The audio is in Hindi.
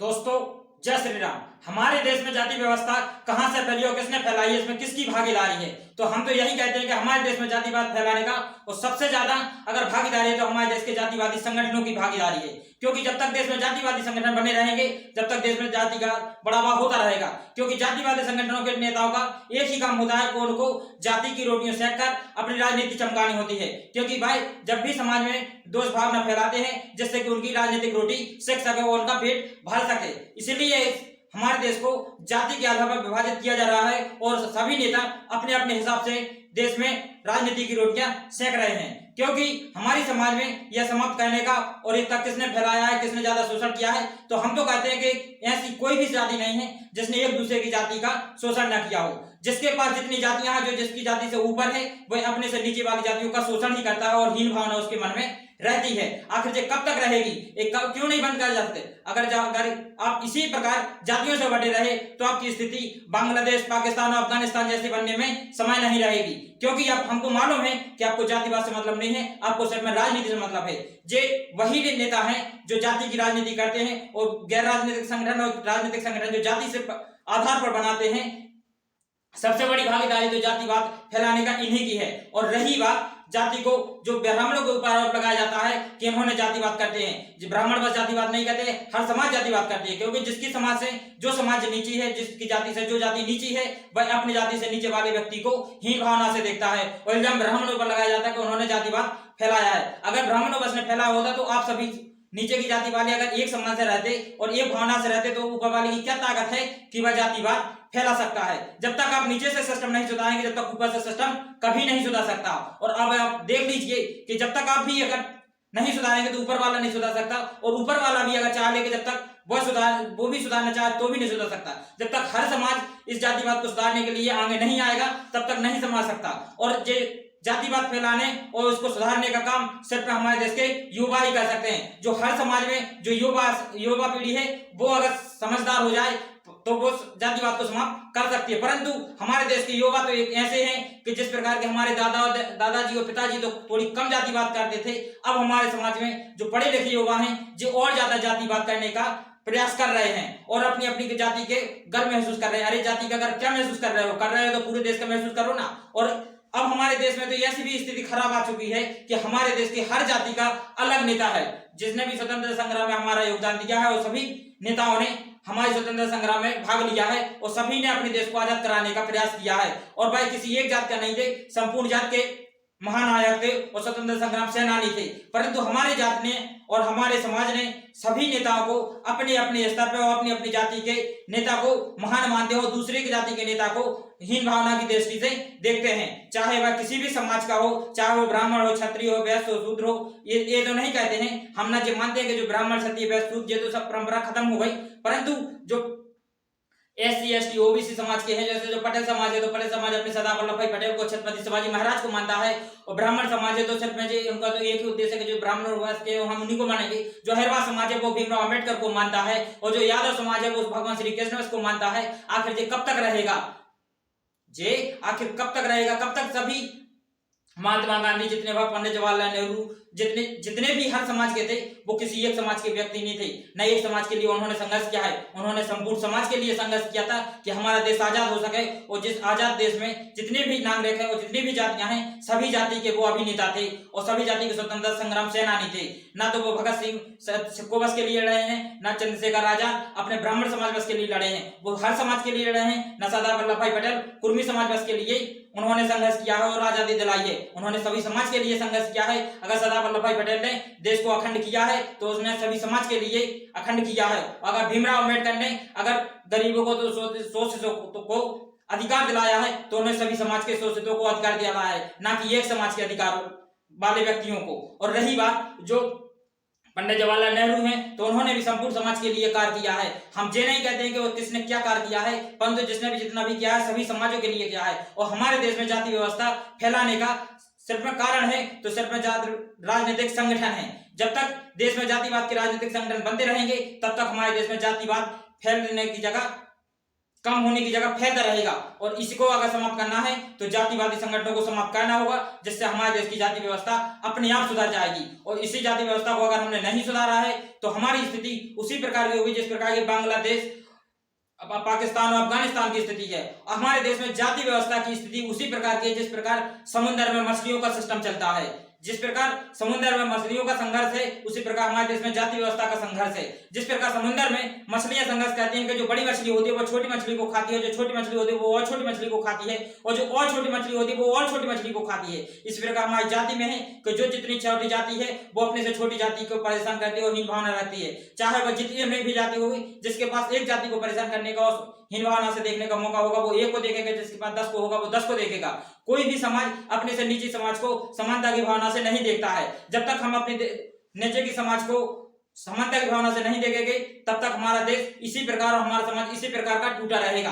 दोस्तों जय श्री राम। हमारे देश में जाति व्यवस्था कहां से फैली और किसने फैलाई है, इसमें किसकी भागीदारी है? तो हम तो यही कहते हैं कि हमारे देश में जातिवाद फैलाने का और सबसे ज्यादा अगर भागीदारी है तो हमारे देश के जातिवादी संगठनों की भागीदारी है। क्योंकि जब तक देश में जातिवादी संगठन बने रहेंगे जब तक देश में जाति का बढ़ावा होता रहेगा। क्योंकि जातिवादी संगठनों के नेताओं का एक ही काम होता है कि उनको जाति की रोटियों सेक कर अपनी राजनीति चमकानी होती है। क्योंकि भाई जब भी समाज में दोष भावना फैलाते हैं जिससे कि उनकी राजनीतिक रोटी सेक सके और उनका पेट भर सके, इसीलिए हमारे देश को जाति के आधार पर विभाजित किया जा रहा है और सभी नेता अपने अपने हिसाब से देश में राजनीति की रोटियां सेक रहे हैं। क्योंकि हमारी समाज में यह समाप्त करने का और इसका किसने फैलाया है, किसने ज्यादा शोषण किया है, तो हम तो कहते हैं कि ऐसी कोई भी जाति नहीं है जिसने एक दूसरे की जाति का शोषण न किया हो। जिसके पास जितनी जातियां हैं, जो जिसकी जाति से ऊपर है वह अपने से नीचे वाली जातियों का शोषण ही करता है और हीन भावना उसके मन में रहती है। आखिर ये कब तक रहेगी, एक क्यों नहीं बंद कर जाते? अगर आप इसी प्रकार जातियों से बटे रहे तो आपकी स्थिति बांग्लादेश, पाकिस्तान और अफगानिस्तान जैसी बनने में समय नहीं रहेगी। क्योंकि अब हमको मालूम है कि आपको जातिवाद से मतलब नहीं है, आपको सिर्फ में राजनीति से मतलब है। जे वही नेता हैं जो जाति की राजनीति करते हैं और गैर राजनीतिक संगठन और राजनीतिक संगठन जो जाति से आधार पर बनाते हैं। सबसे बड़ी भागीदारी तो जातिवाद फैलाने का इन्हीं की है। और रही बात जाति को, जो ब्राह्मणों के ऊपर आरोप लगाया जाता है कि इन्होंने जातिवाद करते हैं, जो ब्राह्मण बस जातिवाद नहीं करते, हर समाज जातिवाद करती है। क्योंकि जिसकी समाज से जो समाज नीची है, जिसकी जाति से जो जाति नीची है, वह अपनी जाति से नीचे वाले व्यक्ति को हीन भावना से देखता है और इल्जाम ब्राह्मणों पर लगाया जाता है कि उन्होंने जातिवाद फैलाया है। अगर ब्राह्मणों बस ने फैलाया होता तो आप सभी नीचे की जाति वाले अगर एक समाज से रहते और एक भावना से रहते तो ऊपर वाले की क्या ताकत है कि वह जातिवाद फैला सकता है। जब तक आप नीचे से सिस्टम नहीं सुधारेंगे जब तक ऊपर से सिस्टम कभी नहीं सुधार सकता। और अब आप देख लीजिए कि जब तक आप भी अगर नहीं सुधारेंगे तो ऊपर वाला नहीं सुधार सकता और ऊपर वाला भी अगर चाह ले कि जब तक वो भी सुधारना चाहे तो भी नहीं सुधार सकता। जब तक हर समाज इस जातिवाद को सुधारने के लिए आगे नहीं आएगा तब तक नहीं संभाल सकता। और जातिवाद फैलाने और उसको सुधारने का काम सिर्फ हमारे देश के युवा ही कर सकते हैं। जो हर समाज में जो युवा पीढ़ी है वो अगर समझदार हो जाए तो वो जातिवाद को समाप्त कर सकती है। परंतु हमारे देश के युवा तो एक ऐसे हैं कि जिस प्रकार के हमारे दादाजी और पिताजी तो थोड़ी कम जातिवाद करते थे, अब हमारे समाज में जो पढ़े लिखे युवा हैं जो और ज्यादा जातिवाद करने का प्रयास कर रहे हैं और अपनी अपनी जाति के गर्व महसूस कर रहे हैं। अरे जाति का गर्व क्या महसूस कर रहे हो तो पूरे देश का महसूस करो ना। और अब हमारे देश में तो ऐसी भी स्थिति खराब आ चुकी है कि हमारे देश की हर जाति का अलग नेता है। जिसने भी स्वतंत्रता संग्राम में हमारा योगदान दिया है और सभी नेताओं ने हमारे स्वतंत्रता संग्राम में भाग लिया है और सभी ने अपने देश को आजाद कराने का प्रयास किया है। और भाई किसी एक जात का नहीं थे, संपूर्ण जात के महानायक थे और स्वतंत्रता संग्राम सेनानी थे। परंतु हमारे जात ने और हमारे समाज ने सभी नेताओं को अपने अपने स्तर पर और अपनी अपनी जाति के नेता को महान मानते हो, दूसरे की जाति के नेता को हीन भावना की दृष्टि से देखते हैं। चाहे वह किसी भी समाज का हो, चाहे वो ब्राह्मण हो, क्षत्रिय हो, वैश्य हो, शूद्र हो, ये तो नहीं कहते हैं। हम ना जो मानते हैं कि जो ब्राह्मण, क्षत्रिय, वैश्य, शूद्र ये तो सब परंपरा खत्म हो गई। परंतु जो SC ST OBC समाज के हैं, जैसे जो पटेल समाज है तो पटेल समाज अपने सरदार वल्लभ भाई पटेल को, छत्रपति शिवाजी महाराज को मानता है। और ब्राह्मण समाज है तो सिर्फ में उनका तो एक ही उद्देश्य है कि जो ब्राह्मण वर्ग के हम उन्हीं को मानेंगे। जो हैरवा समाज है वो भीमराव अम्बेडकर को मानता है और जो यादव समाज है वो भगवान श्री कृष्ण को मानता है। आखिर ये कब तक रहेगा? आखिर कब तक रहेगा? कब तक सभी महात्मा गांधी जितने वह पंडित जवाहरलाल नेहरू जितने भी हर समाज के थे वो किसी एक समाज के व्यक्ति नहीं थे। न एक समाज के लिए उन्होंने संघर्ष किया है, उन्होंने संपूर्ण समाज के लिए संघर्ष किया था कि हमारा देश आजाद हो सके। और जिस आजाद देश में जितने भी नागरिक हैं और जितनी भी जातियां हैं सभी जाति के वो अभिनेता थे और सभी जाति के स्वतंत्रता संग्राम सेनानी थे। ना तो वो भगत सिंह को बस के लिए लड़े हैं, ना चंद्रशेखर आजाद अपने ब्राह्मण समाज बस के लिए लड़े हैं, वो हर समाज के लिए लड़े हैं। न सरदार वल्लभ भाई पटेल कुर्मी समाज बस के लिए उन्होंने संघर्ष किया है और आजादी दिलाई है। उन्होंने सभी समाज के लिए संघर्ष किया है। अगर सरदार वल्लभ भाई पटेल ने देश को अखंड किया है तो उसने सभी समाज के लिए अखंड किया है। अगर भीमराव अम्बेडकर ने अगर गरीबों को तो शोषितों को अधिकार दिलाया है तो उन्हें सभी समाज के शोषितों को अधिकार दिलाया है, ना कि एक समाज के अधिकार वाले व्यक्तियों को। और रही बात जो पंडित जवाहरलाल नेहरू हैं तो उन्होंने भी संपूर्ण समाज के लिए कार्य किया है। हम ये नहीं कहते हैं कि वो किसने क्या कार्य किया है, परंतु जिसने भी जितना भी किया है सभी समाजों के लिए किया है। और हमारे देश में जाति व्यवस्था फैलाने का सिर्फ में कारण है तो सिर्फ में राजनीतिक संगठन है। जब तक देश में जातिवाद के राजनीतिक संगठन बनते रहेंगे तब तक हमारे देश में जातिवाद फैलने की जगह कम होने की जगह फैलता रहेगा। और इसको अगर समाप्त करना है तो जातिवादी संगठनों को समाप्त करना होगा, जिससे हमारे देश की जाति व्यवस्था अपने आप सुधर जाएगी। और इसी जाति व्यवस्था को अगर हमने नहीं सुधारा है तो हमारी स्थिति उसी प्रकार की होगी जिस प्रकार की बांग्लादेश, पाकिस्तान और अफगानिस्तान की स्थिति है। हमारे देश में जाति व्यवस्था की स्थिति उसी प्रकार की है जिस प्रकार समुद्र में मछलियों का सिस्टम चलता है। जिस प्रकार समुद्र में मछलियों का संघर्ष है उसी प्रकार हमारे देश में जाति व्यवस्था का संघर्ष है। जिस प्रकार समुद्र में मछलियां संघर्ष करती हैं कि जो बड़ी मछली होती है वो छोटी मछली को खाती है, जो छोटी मछली होती है वो और छोटी मछली को खाती है, और जो और छोटी मछली होती है वो और छोटी मछली को खाती है। इस प्रकार हमारी जाति में है कि जो जितनी छोटी जाति है वो अपने से छोटी जाति को परेशान करती है और हीन भावना रखती है। चाहे वह जितनी अमीर भी जाति होगी, जिसके पास एक जाति को परेशान करने का और हीन भावना से देखने का मौका होगा वो एक को देखेगा, जिसके पास 10 को होगा वो 10 को देखेगा। कोई भी समाज अपने से नीचे समाज को समानता की भावना से नहीं देखता है। जब तक हम अपने नीचे की समाज को समानता की भावना से नहीं देखेंगे तब तक हमारा देश इसी प्रकार और हमारा समाज इसी प्रकार का टूटा रहेगा।